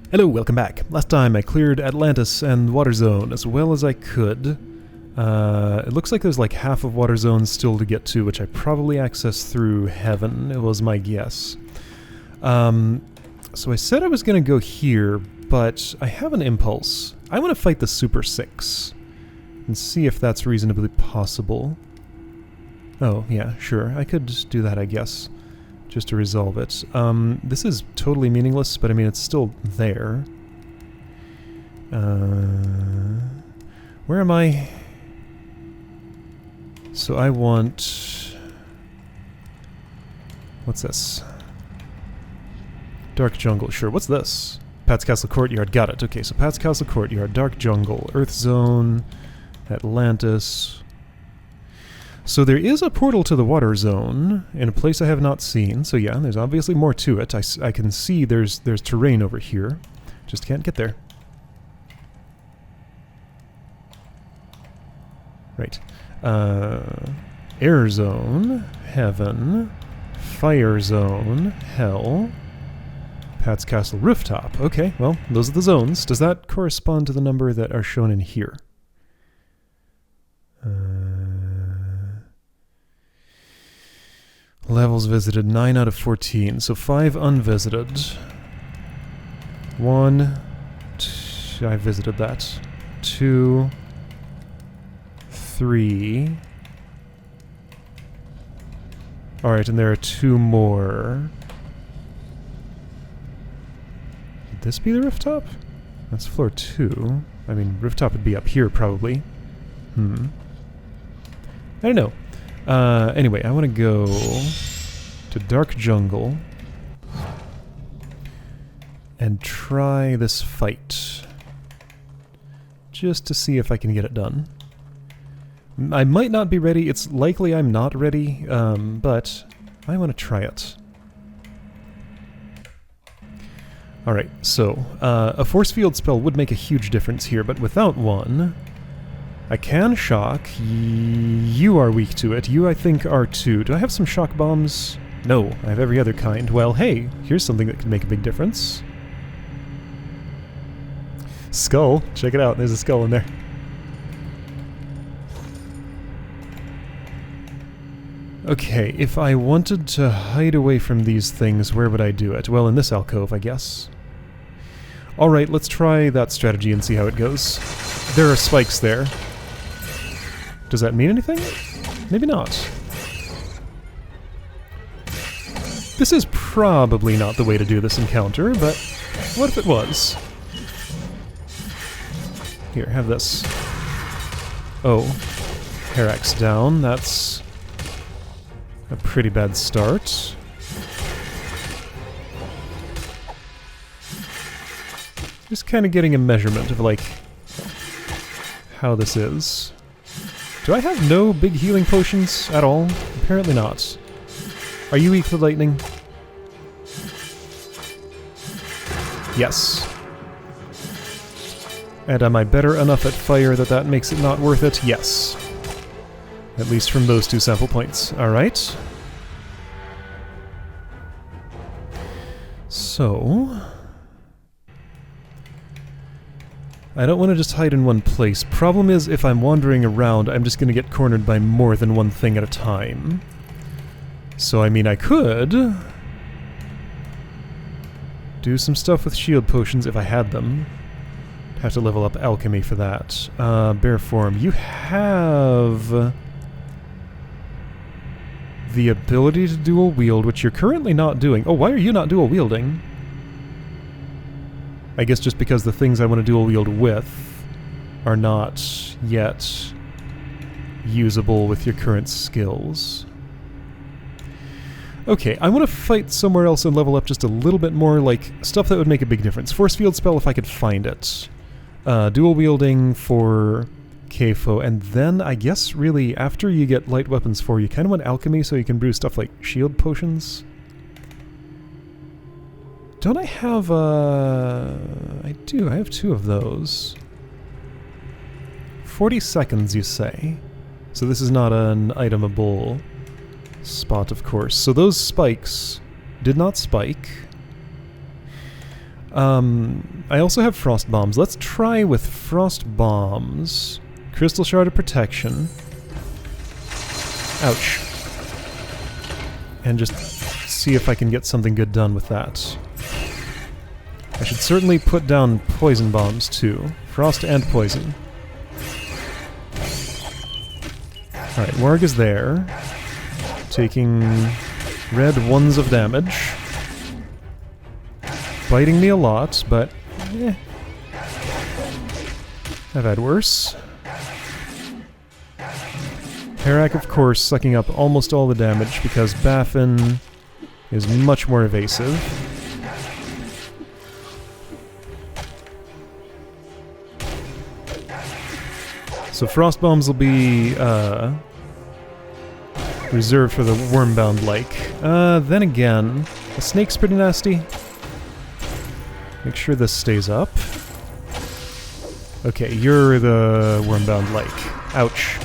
Hello, welcome back. Last time I cleared Atlantis and Water Zone as well as I could. It looks like there's like half of Water Zone still to get to, which I probably accessed through Heaven, it was my guess. So I said I was going to go here, but I have an impulse. I want to fight the Super 6 and see if that's reasonably possible. Oh, yeah, sure. I could just do that, I guess, just to resolve it. This is totally meaningless, but I mean, it's still there. Where am I? So I want... What's this? Dark Jungle, sure. What's this? Pat's Castle Courtyard, got it. Okay, so Pat's Castle Courtyard, Dark Jungle, Earth Zone, Atlantis. So there is a portal to the Water Zone in a place I have not seen. So yeah, there's obviously more to it. I can see there's terrain over here. Just can't get there. Right. Air Zone, Heaven, Fire Zone, Hell, Pat's Castle Rooftop. Okay, well, those are the zones. Does that correspond to the number that are shown in here? Levels visited, 9 out of 14, so 5 unvisited. 1, I visited that. 2, 3. Alright, and there are 2 more. Would this be the rooftop? That's floor 2. I mean, rooftop would be up here, probably. I don't know. Anyway, I want to go to Dark Jungle and try this fight. Just to see if I can get it done. I might not be ready. It's likely I'm not ready, but I want to try it. Alright, so a force field spell would make a huge difference here, but without one, I can shock. You are weak to it. You, I think, are too. Do I have some shock bombs? No, I have every other kind. Well, hey, here's something that could make a big difference. Skull. Check it out. There's a skull in there. Okay, if I wanted to hide away from these things, where would I do it? Well, in this alcove, I guess. Alright, let's try that strategy and see how it goes. There are spikes there. Does that mean anything? Maybe not. This is probably not the way to do this encounter, but what if it was? Here, have this. Oh. Herax down. That's a pretty bad start. Just kind of getting a measurement of, like, how this is. Do I have no big healing potions at all? Apparently not. Are you weak to lightning? Yes. And am I better enough at fire that that makes it not worth it? Yes. At least from those 2 sample points. Alright. So... I don't want to just hide in one place. Problem is, if I'm wandering around, I'm just going to get cornered by more than one thing at a time. So, I mean, I could do some stuff with shield potions if I had them. Have to level up alchemy for that. Bear form. You have the ability to dual wield, which you're currently not doing. Oh, why are you not dual wielding? I guess just because the things I want to dual wield with are not yet usable with your current skills. Okay, I want to fight somewhere else and level up just a little bit more, like, stuff that would make a big difference. Force field spell if I could find it. Dual wielding for Kfo, and then I guess really after you get light weapons 4, you kind of want alchemy so you can brew stuff like shield potions. Don't I have, I do, I have 2 of those. 40 seconds, you say? So this is not an itemable spot, of course. So those spikes did not spike. I also have frost bombs. Let's try with frost bombs. Crystal shard of protection. Ouch. And just see if I can get something good done with that. I should certainly put down poison bombs too. Frost and poison. Alright, Warg is there. Taking red ones of damage. Biting me a lot, but I've had worse. Herak, of course, sucking up almost all the damage because Baffin is much more evasive. So frost bombs will be reserved for the Wormbound Lake. Then again, the snake's pretty nasty. Make sure this stays up. Okay, you're the Wormbound Lake. Ouch.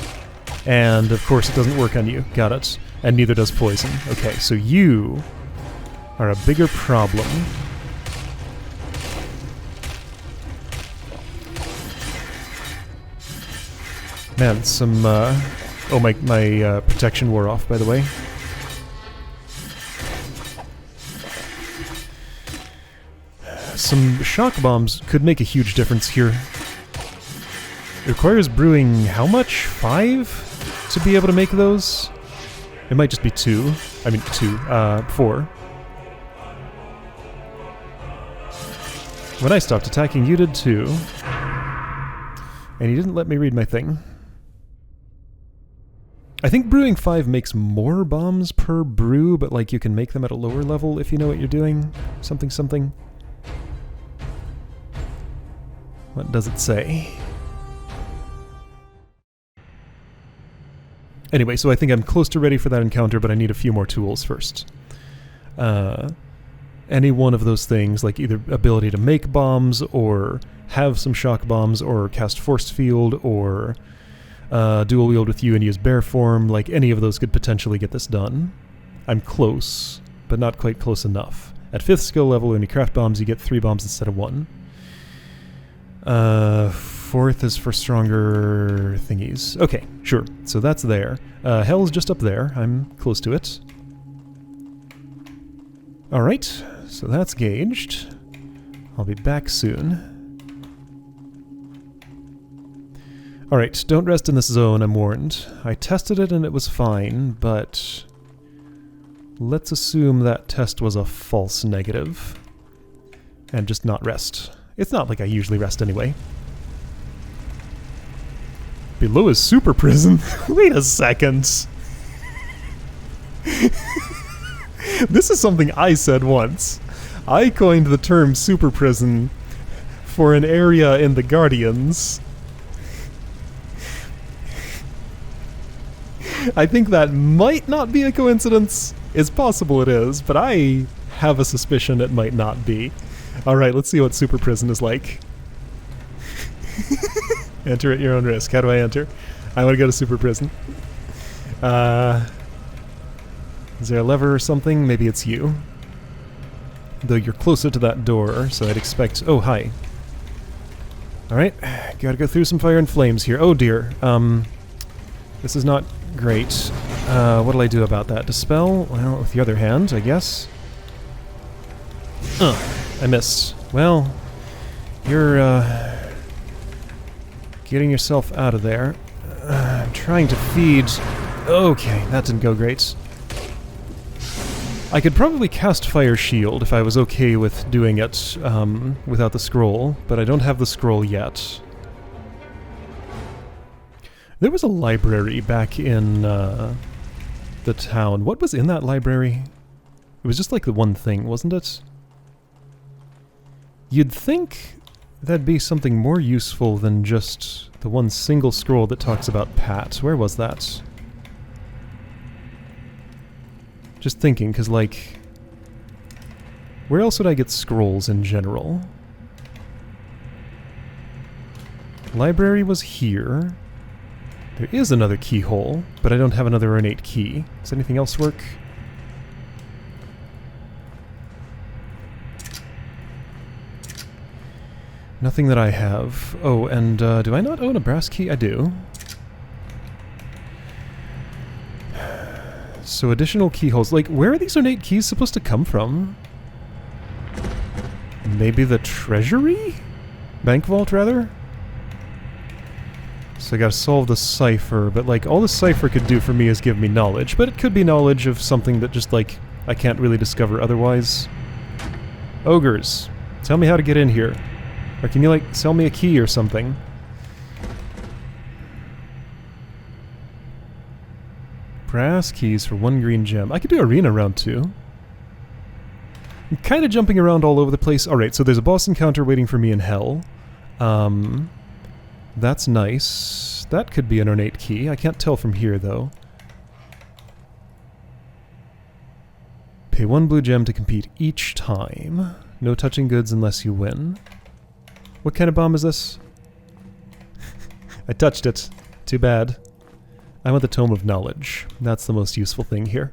And of course it doesn't work on you. Got it. And neither does poison. Okay, so you are a bigger problem. Man, some oh, my protection wore off, by the way. Some shock bombs could make a huge difference here. It requires brewing how much? 5? To be able to make those? It might just be 2. I mean 4. When I stopped attacking, you did too. And you didn't let me read my thing. I think brewing 5 makes more bombs per brew, but like you can make them at a lower level if you know what you're doing. Something something. What does it say? Anyway, so I think I'm close to ready for that encounter, but I need a few more tools first. Any one of those things, like either ability to make bombs, or have some shock bombs, or cast force field, or dual wield with you and use bear form, like any of those could potentially get this done. I'm close, but not quite close enough. At 5th skill level, when you craft bombs, you get 3 bombs instead of 1. 4th is for stronger thingies. Okay, sure. So that's there. Hell's just up there. I'm close to it. Alright, so that's gauged. I'll be back soon. Alright, don't rest in this zone, I'm warned. I tested it and it was fine, but let's assume that test was a false negative. And just not rest. It's not like I usually rest anyway. Below is super prison? Wait a second. This is something I said once. I coined the term super prison for an area in the Guardians. I think that might not be a coincidence. It's possible it is, but I have a suspicion it might not be. Alright, let's see what super prison is like. Enter at your own risk. How do I enter? I want to go to super prison. Is there a lever or something? Maybe it's you. Though you're closer to that door, so I'd expect... Oh, hi. Alright, gotta go through some fire and flames here. Oh dear. This is not great. What'll I do about that? Dispel? Well, with the other hand, I guess. I missed. Well, you're, getting yourself out of there. I'm trying to feed... Okay, that didn't go great. I could probably cast Fire Shield if I was okay with doing it without the scroll, but I don't have the scroll yet. There was a library back in the town. What was in that library? It was just like the one thing, wasn't it? You'd think that'd be something more useful than just the one single scroll that talks about Pat. Where was that? Just thinking, because, like, where else would I get scrolls in general? Library was here. There is another keyhole, but I don't have another ornate key. Does anything else work? Nothing that I have. Oh, and do I not own a brass key? I do. So additional keyholes. Like, where are these ornate keys supposed to come from? Maybe the treasury? Bank vault, rather? So I gotta solve the cipher, but like, all the cipher could do for me is give me knowledge, but it could be knowledge of something that just like, I can't really discover otherwise. Ogres, tell me how to get in here. Or can you like, sell me a key or something? Brass keys for 1 green gem. I could do arena round 2. I'm kind of jumping around all over the place. Alright, so there's a boss encounter waiting for me in hell. That's nice. That could be an ornate key. I can't tell from here, though. Pay 1 blue gem to compete each time. No touching goods unless you win. What kind of bomb is this? I touched it. Too bad. I want the Tome of Knowledge. That's the most useful thing here.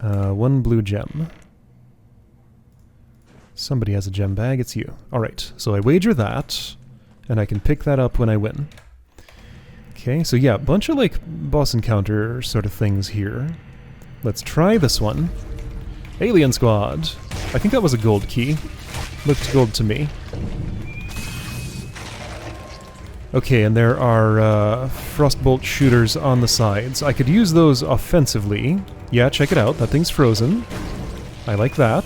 1 blue gem. Somebody has a gem bag, it's you. Alright, so I wager that, and I can pick that up when I win. Okay, so yeah, a bunch of like boss encounter sort of things here. Let's try this one. Alien Squad. I think that was a gold key. Looked gold to me. Okay, and there are frostbolt shooters on the sides. I could use those offensively. Yeah, check it out. That thing's frozen. I like that.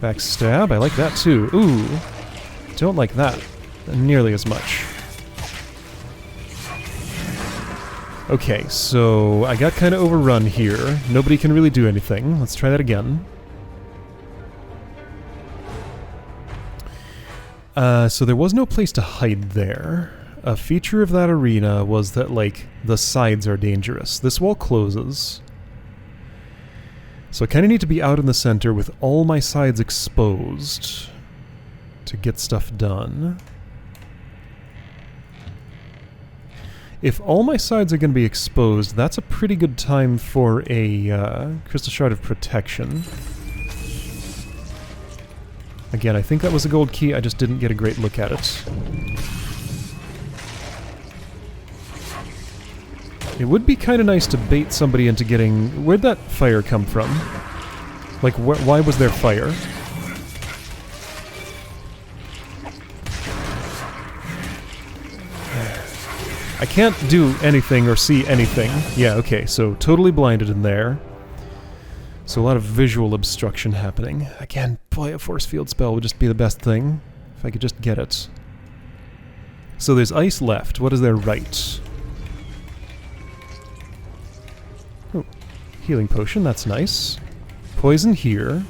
Backstab. I like that too. Ooh. Don't like that nearly as much. Okay, so I got kind of overrun here. Nobody can really do anything. Let's try that again. So there was no place to hide there. A feature of that arena was that, like, the sides are dangerous. This wall closes. So I kind of need to be out in the center with all my sides exposed to get stuff done. If all my sides are going to be exposed, that's a pretty good time for a Crystal Shard of Protection. Again, I think that was a gold key, I just didn't get a great look at it. It would be kind of nice to bait somebody into getting... Where'd that fire come from? Like, why was there fire? I can't do anything or see anything. Yeah, okay, so totally blinded in there. So a lot of visual obstruction happening. Again, boy, a force field spell would just be the best thing. If I could just get it. So there's ice left. What is there right? Oh, healing potion, that's nice. Poison here.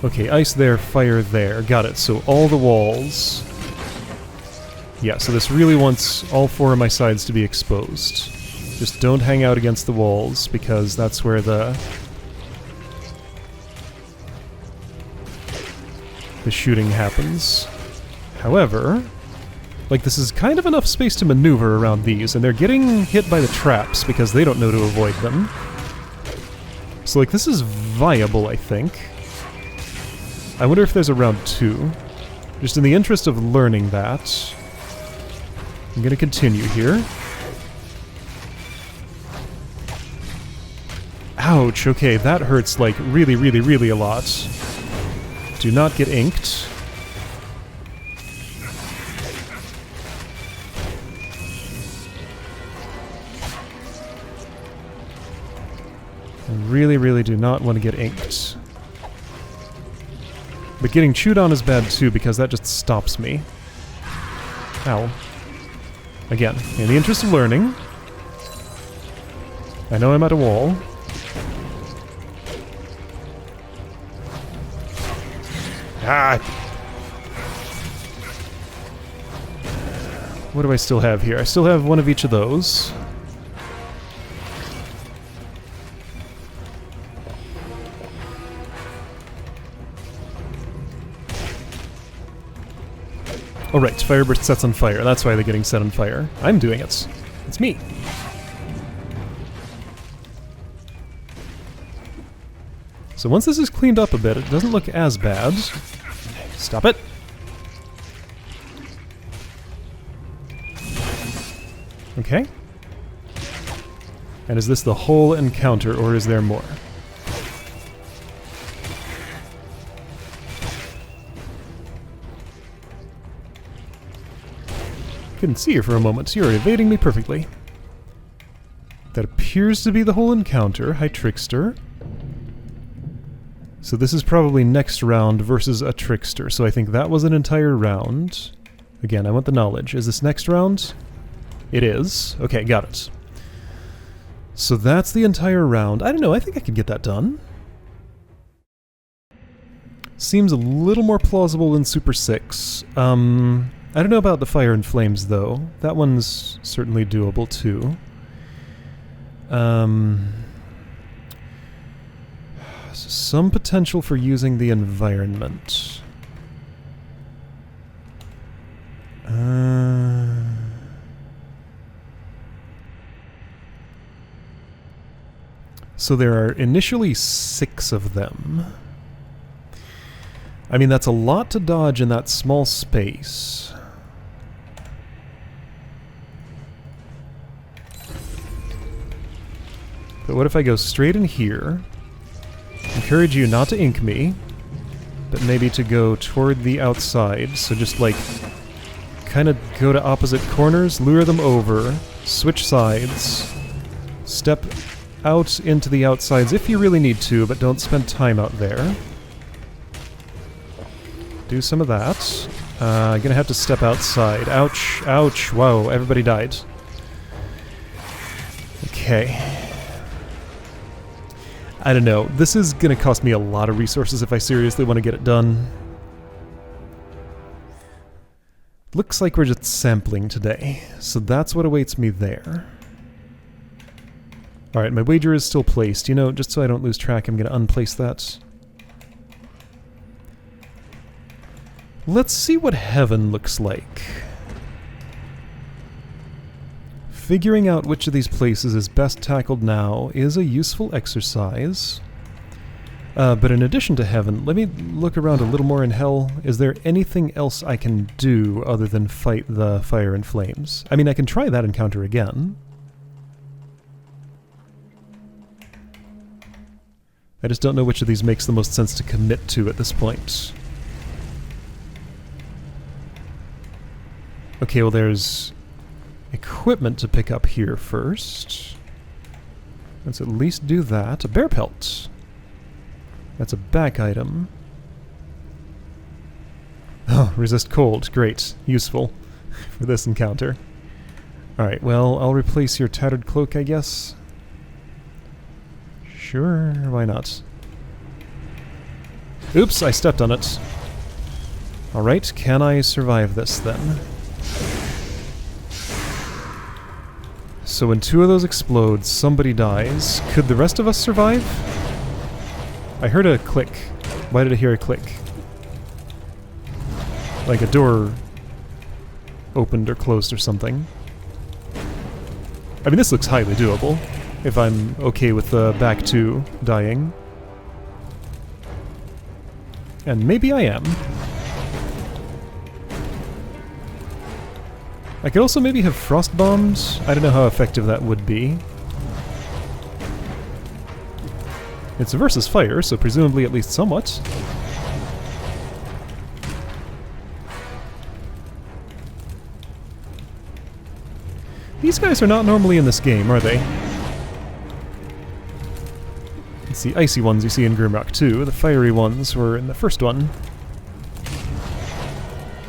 Okay, ice there, fire there. Got it, so all the walls... Yeah, so this really wants all 4 of my sides to be exposed. Just don't hang out against the walls, because that's where the shooting happens. However, like, this is kind of enough space to maneuver around these, and they're getting hit by the traps because they don't know to avoid them. So, like, this is viable, I think. I wonder if there's a round 2. Just in the interest of learning that, I'm gonna continue here. Ouch, okay, that hurts, like, really, really, really a lot. Do not get inked. I really, really do not want to get inked. But getting chewed on is bad too, because that just stops me. Ow. Again, in the interest of learning. I know I'm at a wall. Ah! What do I still have here? I still have one of each of those. Oh right, Fireburst sets on fire. That's why they're getting set on fire. I'm doing it. It's me. So once this is cleaned up a bit, it doesn't look as bad. Stop it! Okay. And is this the whole encounter, or is there more? Couldn't see you for a moment. You're evading me perfectly. That appears to be the whole encounter. Hi, Trickster. So this is probably next round versus a Trickster. So I think that was an entire round. Again, I want the knowledge. Is this next round? It is. Okay, got it. So that's the entire round. I don't know, I think I could get that done. Seems a little more plausible than Super 6. I don't know about the Fire and Flames, though. That one's certainly doable, too. Some potential for using the environment. So there are initially 6 of them. I mean, that's a lot to dodge in that small space. But what if I go straight in here? Encourage you not to ink me, but maybe to go toward the outside. So just like, kind of go to opposite corners, lure them over, switch sides, step out into the outsides if you really need to, but don't spend time out there. Do some of that. Gonna have to step outside. Ouch, ouch, whoa, everybody died. Okay. I don't know, this is gonna cost me a lot of resources if I seriously want to get it done. Looks like we're just sampling today, so that's what awaits me there. Alright, my wager is still placed. You know, just so I don't lose track, I'm gonna unplace that. Let's see what heaven looks like. Figuring out which of these places is best tackled now is a useful exercise. But in addition to heaven, let me look around a little more in hell. Is there anything else I can do other than fight the Fire and Flames? I mean, I can try that encounter again. I just don't know which of these makes the most sense to commit to at this point. Okay, well there's equipment to pick up here first. Let's at least do that. A bear pelt. That's a back item. Oh, resist cold. Great. Useful for this encounter. Alright, well, I'll replace your tattered cloak, I guess. Sure, why not? Oops, I stepped on it. Alright, can I survive this then? So when 2 of those explode, somebody dies. Could the rest of us survive? I heard a click. Why did I hear a click? Like a door opened or closed or something. I mean, this looks highly doable, if I'm okay with the back 2 dying. And maybe I am. I could also maybe have frost bombs. I don't know how effective that would be. It's versus fire, so presumably at least somewhat. These guys are not normally in this game, are they? It's the icy ones you see in Grimrock 2. The fiery ones were in the first one.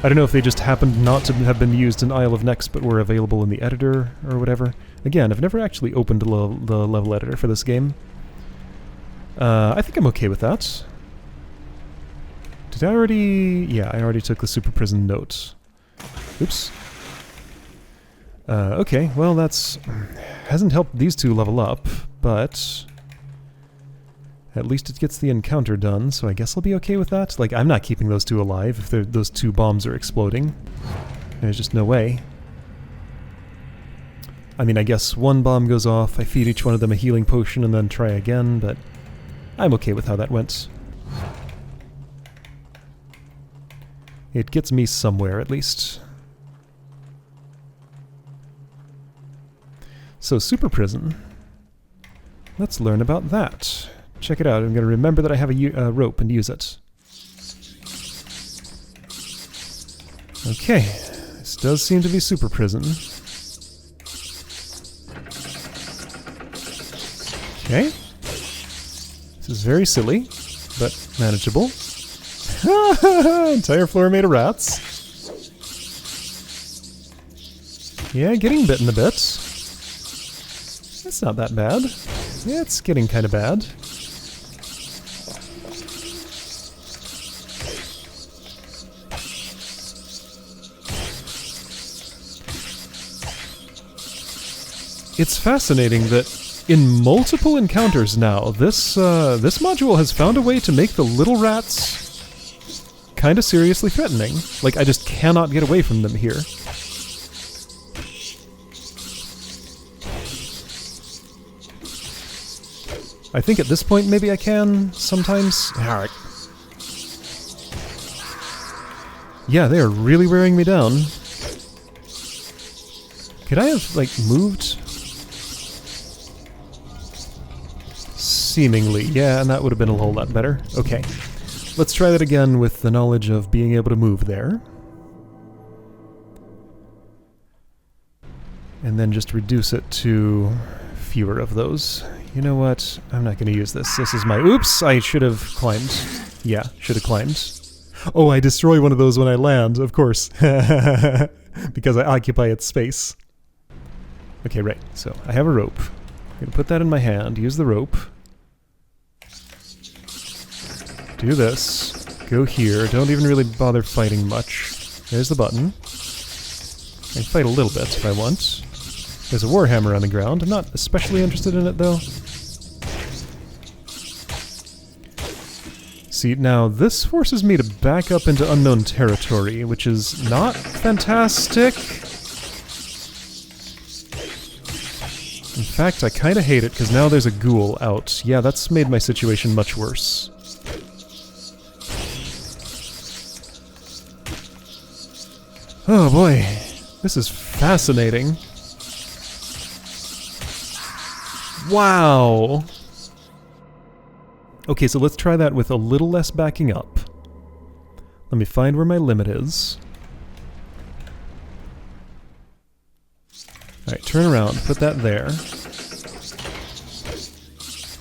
I don't know if they just happened not to have been used in Isle of Nex, but were available in the editor, or whatever. Again, I've never actually opened the level editor for this game. I think I'm okay with that. Did I already... Yeah, I already took the Super Prison note. Oops. Okay, well that's... hasn't helped these 2 level up, but... at least it gets the encounter done, so I guess I'll be okay with that. Like, I'm not keeping those 2 alive if those 2 bombs are exploding. There's just no way. I mean, I guess 1 bomb goes off, I feed each one of them a healing potion and then try again, but... I'm okay with how that went. It gets me somewhere, at least. So, super prison. Let's learn about that. Check it out. I'm going to remember that I have a rope and use it. Okay. This does seem to be super prison. Okay. This is very silly, but manageable. Entire floor made of rats. Yeah, getting bitten a bit. It's not that bad. Yeah, it's getting kind of bad. It's fascinating that in multiple encounters now, this module has found a way to make the little rats kind of seriously threatening. Like, I just cannot get away from them here. I think at this point maybe I can sometimes. Alright. Yeah, they are really wearing me down. Could I have, like, moved? Seemingly, yeah, and that would have been a whole lot better. Okay. Let's try that again with the knowledge of being able to move there. And then just reduce it to fewer of those. You know what? I'm not going to use this. This is my... Oops! I should have climbed. Yeah, should have climbed. Oh, I destroy one of those when I land, of course. Because I occupy its space. Okay, right. So, I have a rope. I'm going to put that in my hand, use the rope. Do this. Go here. Don't even really bother fighting much. There's the button. I can fight a little bit if I want. There's a warhammer on the ground. I'm not especially interested in it, though. See, now this forces me to back up into unknown territory, which is not fantastic. In fact, I kind of hate it, because now there's a ghoul out. Yeah, that's made my situation much worse. Oh boy, this is fascinating. Wow! Okay, so let's try that with a little less backing up. Let me find where my limit is. Alright, turn around, put that there.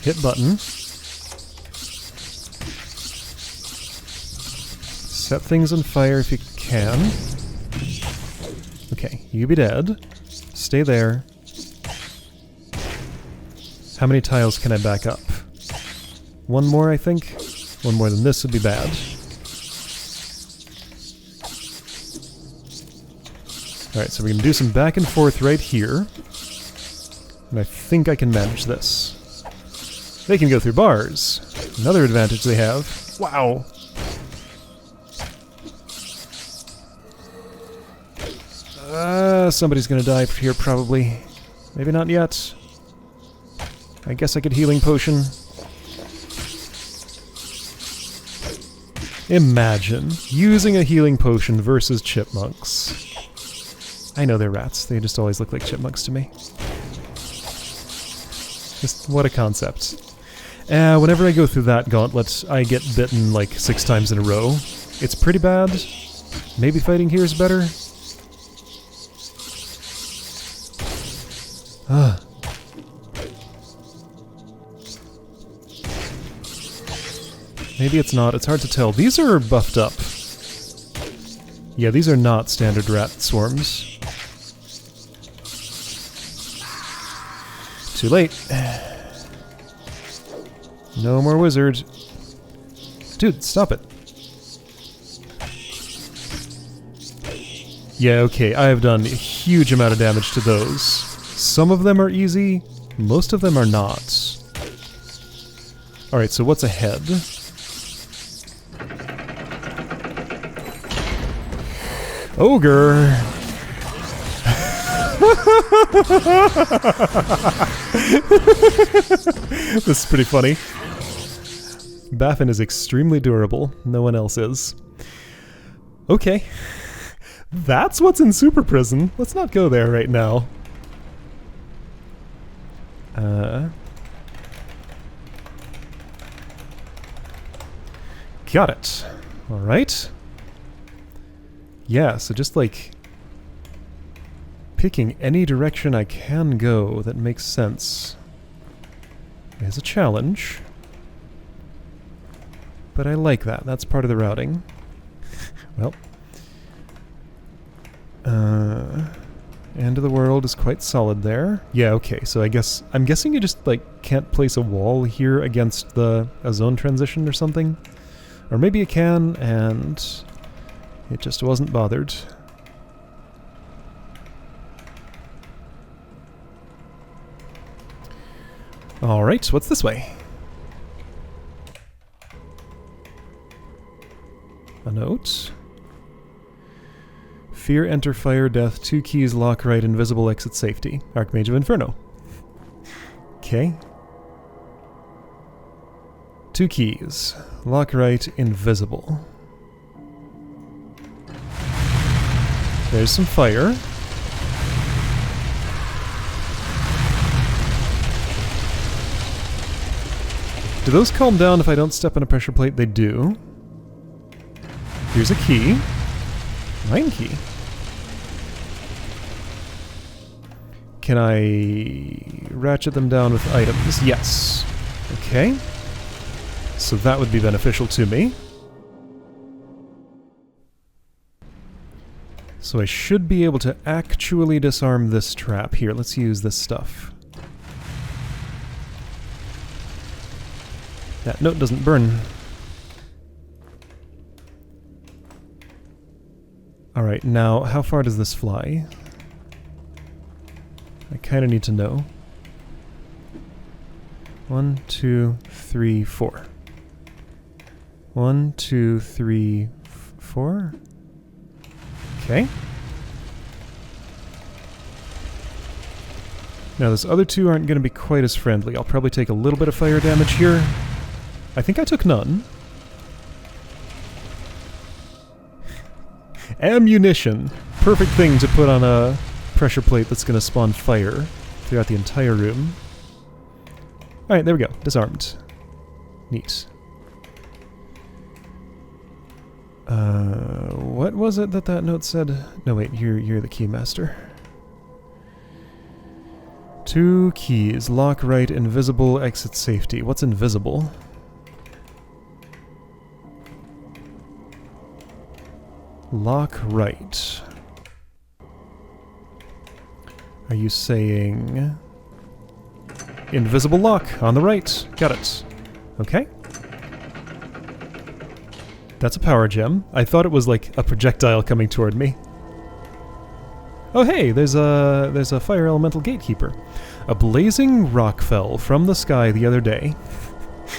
Hit button. Set things on fire if you can. Okay, you be dead. Stay there. How many tiles can I back up? One more, I think? One more than this would be bad. Alright, so we can do some back and forth right here. And I think I can manage this. They can go through bars. Another advantage they have. Wow! Somebody's gonna die here, probably. Maybe not yet. I guess I could healing potion. Imagine using a healing potion versus chipmunks. I know they're rats, they just always look like chipmunks to me. Just what a concept. Whenever I go through that gauntlet, I get bitten like 6 times in a row. It's pretty bad. Maybe fighting here is better. Maybe it's not. It's hard to tell. These are buffed up. Yeah, these are not standard rat swarms. Too late. No more wizard. Dude, stop it. Yeah, okay, I have done a huge amount of damage to those. Some of them are easy, most of them are not. Alright, so what's ahead? Ogre! This is pretty funny. Baffin is extremely durable. No one else is. Okay. That's what's in Super Prison. Let's not go there right now. Got it. Alright. Yeah, so just like picking any direction I can go that makes sense is a challenge. But I like that. That's part of the routing. Well. End of the world is quite solid there. Yeah, okay, so I'm guessing you just, like, can't place a wall here against a zone transition or something? Or maybe you can, and it just wasn't bothered. Alright, what's this way? A note. Fear, enter, fire, death, 2 keys, lock right, invisible, exit, safety. Archmage of Inferno. Okay. 2 keys. Lock right, invisible. There's some fire. Do those calm down if I don't step on a pressure plate? They do. Here's a key. 9 key. Can I ratchet them down with items? Yes. Okay. So that would be beneficial to me. So I should be able to actually disarm this trap. Here, let's use this stuff. That note doesn't burn. Alright, now how far does this fly? I kind of need to know. 1, 2, 3, 4. 1, 2, 3, 4. Okay. Now those other two aren't going to be quite as friendly. I'll probably take a little bit of fire damage here. I think I took none. Ammunition. Perfect thing to put on a pressure plate that's going to spawn fire throughout the entire room. Alright, there we go. Disarmed. Neat. What was it that note said? No, wait, you're the keymaster. 2 keys. Lock right, invisible, exit safety. What's invisible? Lock right. Are you saying invisible lock on the right? Got it. Okay. That's a power gem. I thought it was like a projectile coming toward me. Oh hey, there's a fire elemental gatekeeper. A blazing rock fell from the sky the other day.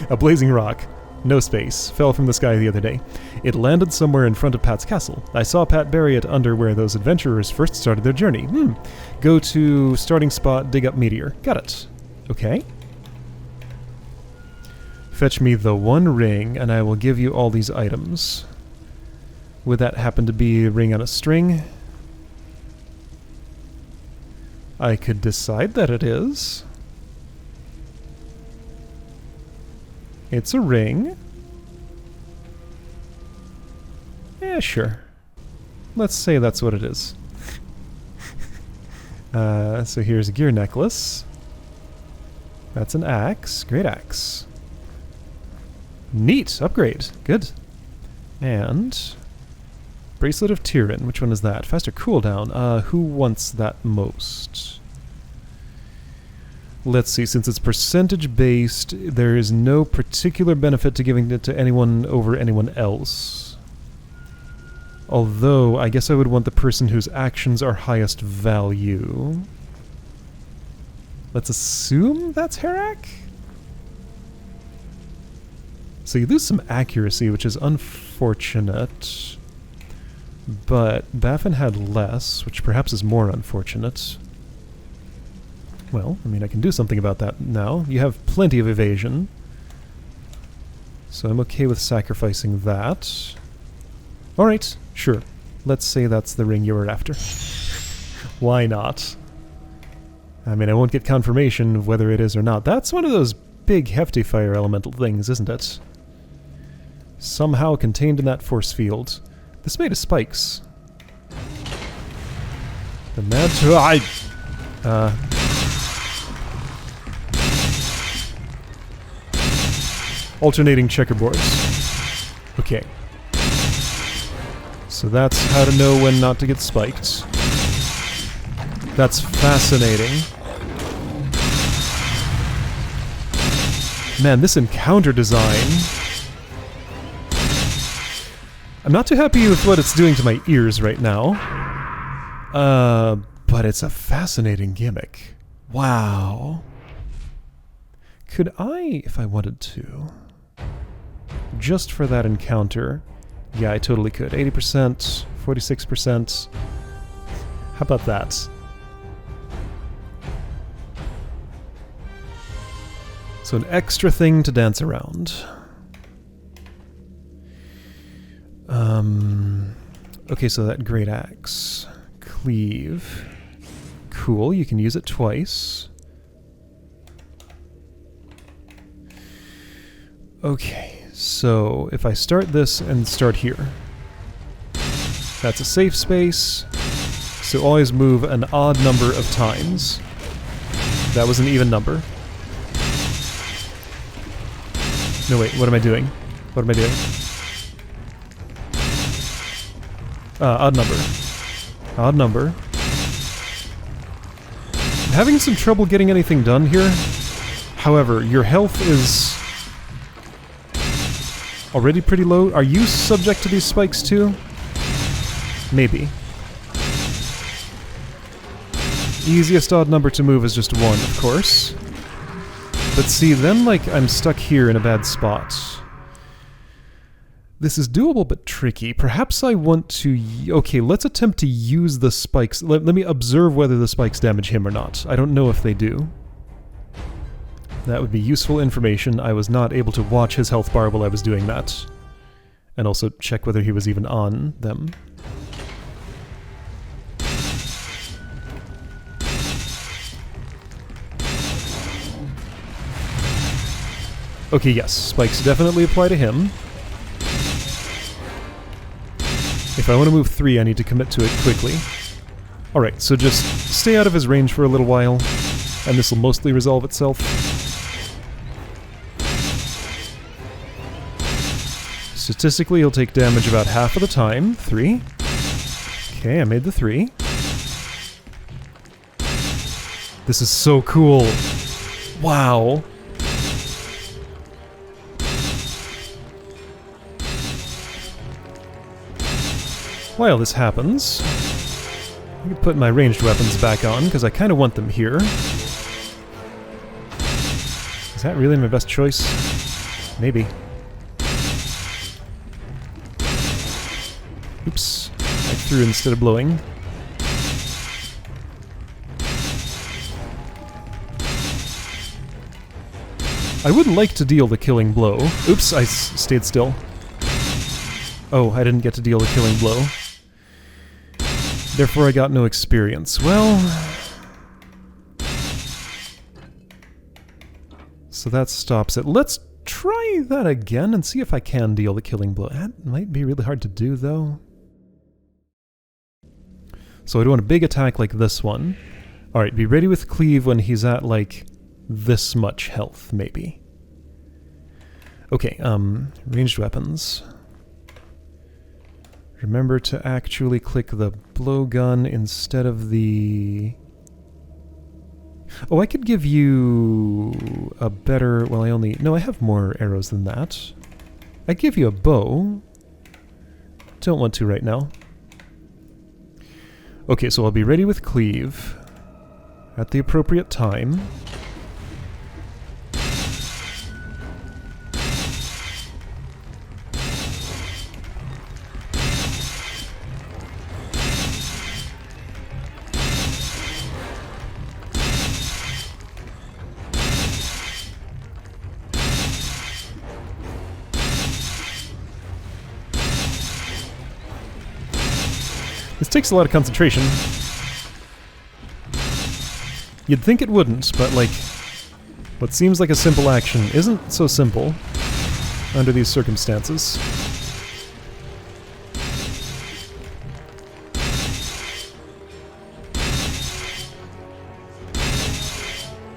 A blazing rock. No space. Fell from the sky the other day. It landed somewhere in front of Pat's castle. I saw Pat bury it under where those adventurers first started their journey. Go to starting spot, dig up meteor. Got it. Okay. Fetch me the 1 ring, and I will give you all these items. Would that happen to be a ring on a string? I could decide that it is. It's a ring. Yeah, sure. Let's say that's what it is. So here's a gear necklace. That's an axe. Great axe. Neat! Upgrade. Good. And Bracelet of Tyrion. Which one is that? Faster cooldown. Who wants that most? Let's see, since it's percentage-based, there is no particular benefit to giving it to anyone over anyone else. Although, I guess I would want the person whose actions are highest value. Let's assume that's Herak? So you lose some accuracy, which is unfortunate. But Baffin had less, which perhaps is more unfortunate. Well, I mean, I can do something about that now. You have plenty of evasion. So I'm okay with sacrificing that. Alright, sure. Let's say that's the ring you were after. Why not? I mean, I won't get confirmation of whether it is or not. That's one of those big, hefty fire elemental things, isn't it? Somehow contained in that force field. This made of spikes. The mad alternating checkerboards. Okay. So that's how to know when not to get spiked. That's fascinating. Man, this encounter design... I'm not too happy with what it's doing to my ears right now. But it's a fascinating gimmick. Wow. Could I, if I wanted to, just for that encounter... Yeah, I totally could. 80%, 46%. How about that? So an extra thing to dance around. Okay, so that great axe. Cleave. Cool, you can use it twice. Okay, so if I start this and start here, that's a safe space, so always move an odd number of times. That was an even number. No, wait, what am I doing? What am I doing? Odd number. Odd number. I'm having some trouble getting anything done here. However, your health is already pretty low. Are you subject to these spikes too? Maybe. Easiest odd number to move is just 1, of course. But see, then, like, I'm stuck here in a bad spot. This is doable but tricky. Perhaps I want to... Okay, let's attempt to use the spikes. Let me observe whether the spikes damage him or not. I don't know if they do. That would be useful information. I was not able to watch his health bar while I was doing that. And also check whether he was even on them. Okay, yes, spikes definitely apply to him. If I want to move 3, I need to commit to it quickly. Alright, so just stay out of his range for a little while, and this will mostly resolve itself. Statistically, he'll take damage about half of the time. 3. Okay, I made the 3. This is so cool. Wow. While this happens, I can put my ranged weapons back on, because I kind of want them here. Is that really my best choice? Maybe. Oops. I threw instead of blowing. I would like to deal the killing blow. Oops, I stayed still. Oh, I didn't get to deal the killing blow. Therefore I got no experience. Well... So that stops it. Let's try that again and see if I can deal the killing blow. That might be really hard to do, though. So I do want a big attack like this one. Alright, be ready with cleave when he's at, like, this much health, maybe. Okay, ranged weapons. Remember to actually click the blowgun instead of the... Oh, I could give you a better... Well, I only... No, I have more arrows than that. I'd give you a bow. Don't want to right now. Okay, so I'll be ready with cleave at the appropriate time. This takes a lot of concentration. You'd think it wouldn't, but like, what seems like a simple action isn't so simple under these circumstances.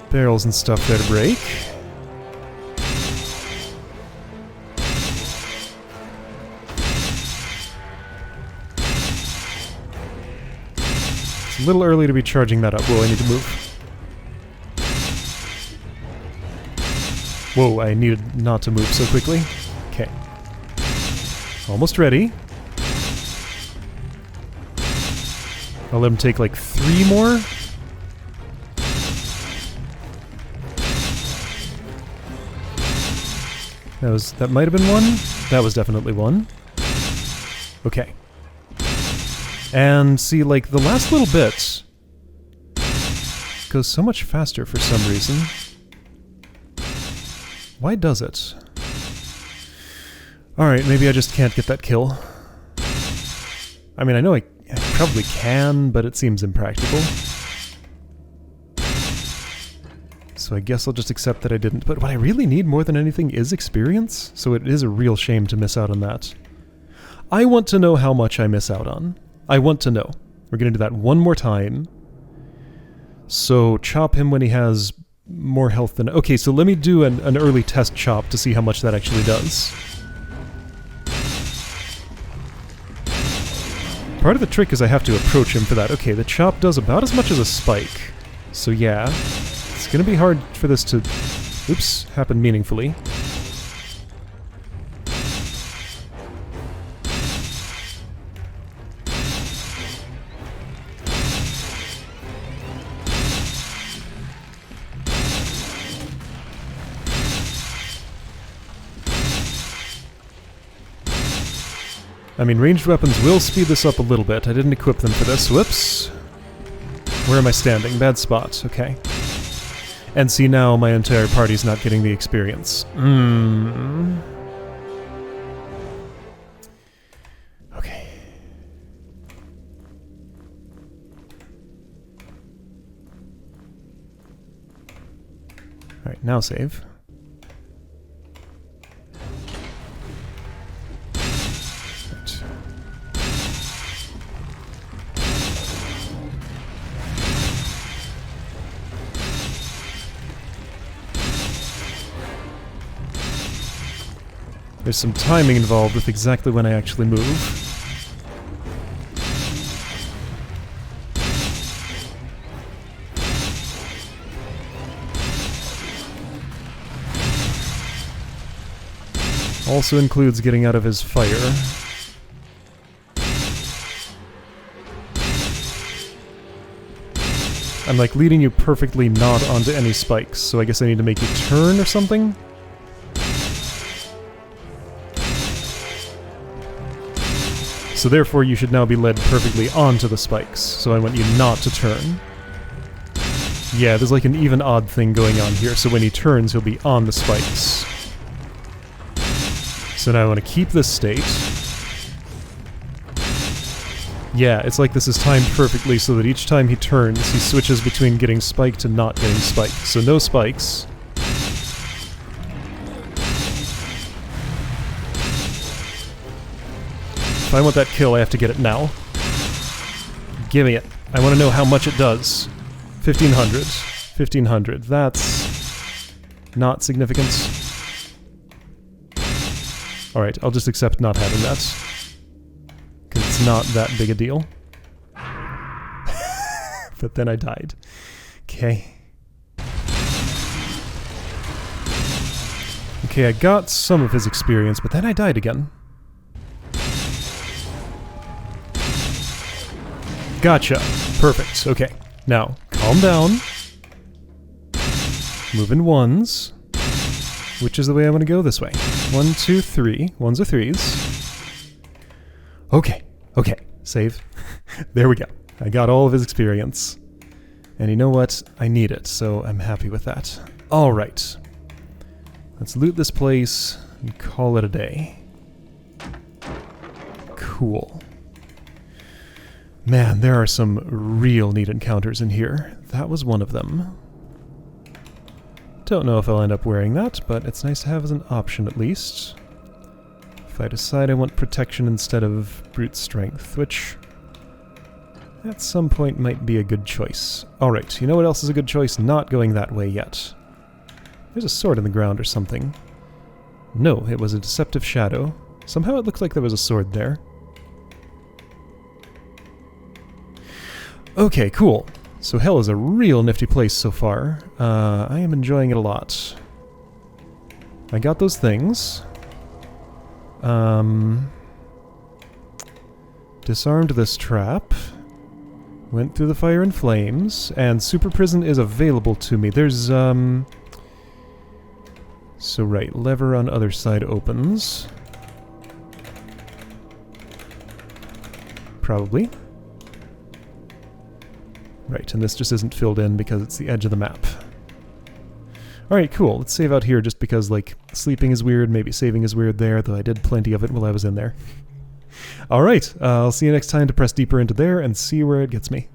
Barrels and stuff there to break. It's a little early to be charging that up. Whoa, I need to move. Whoa, I needed not to move so quickly. Okay. Almost ready. I'll let him take like 3 more. That might have been 1. That was definitely 1. Okay. And see, like, the last little bit goes so much faster for some reason. Why does it? Alright, maybe I just can't get that kill. I mean, I know I probably can, but it seems impractical. So I guess I'll just accept that I didn't. But what I really need more than anything is experience, so it is a real shame to miss out on that. I want to know how much I miss out on. I want to know. We're going to do that one more time. So chop him when he has more health than... Okay, so let me do an early test chop to see how much that actually does. Part of the trick is I have to approach him for that. Okay, the chop does about as much as a spike. So yeah, it's going to be hard for this to... Oops, happen meaningfully. I mean, ranged weapons will speed this up a little bit. I didn't equip them for this. Whoops. Where am I standing? Bad spot. Okay. And see, now my entire party's not getting the experience. Okay. Alright, now save. There's some timing involved with exactly when I actually move. Also includes getting out of his fire. I'm like leading you perfectly not onto any spikes, so I guess I need to make you turn or something? So therefore you should now be led perfectly onto the spikes, so I want you not to turn. Yeah, there's like an even-odd thing going on here, so when he turns he'll be on the spikes. So now I want to keep this state. Yeah, it's like this is timed perfectly so that each time he turns he switches between getting spiked and not getting spiked. So no spikes. If I want that kill, I have to get it now. Give me it. I want to know how much it does. 1500. 1500. That's not significant. Alright, I'll just accept not having that. Because it's not that big a deal. But then I died. Okay. Okay, I got some of his experience, but then I died again. Gotcha. Perfect. Okay. Now, calm down. Move in ones. Which is the way I want to go? This way. 1, 2, 3. Ones are threes. Okay. Okay. Save. There we go. I got all of his experience. And you know what? I need it, so I'm happy with that. Alright. Let's loot this place and call it a day. Cool. Man, there are some real neat encounters in here. That was one of them. Don't know if I'll end up wearing that, but it's nice to have as an option at least. If I decide I want protection instead of brute strength, which at some point might be a good choice. Alright, you know what else is a good choice? Not going that way yet. There's a sword in the ground or something. No, it was a deceptive shadow. Somehow it looked like there was a sword there. Okay, cool. So hell is a real nifty place so far. I am enjoying it a lot. I got those things. Disarmed this trap. Went through the fire and flames. And super prison is available to me. There's, so right, lever on other side opens. Probably. Right, and this just isn't filled in because it's the edge of the map. Alright, cool. Let's save out here just because, like, sleeping is weird, maybe saving is weird there, though I did plenty of it while I was in there. Alright, I'll see you next time to press deeper into there and see where it gets me.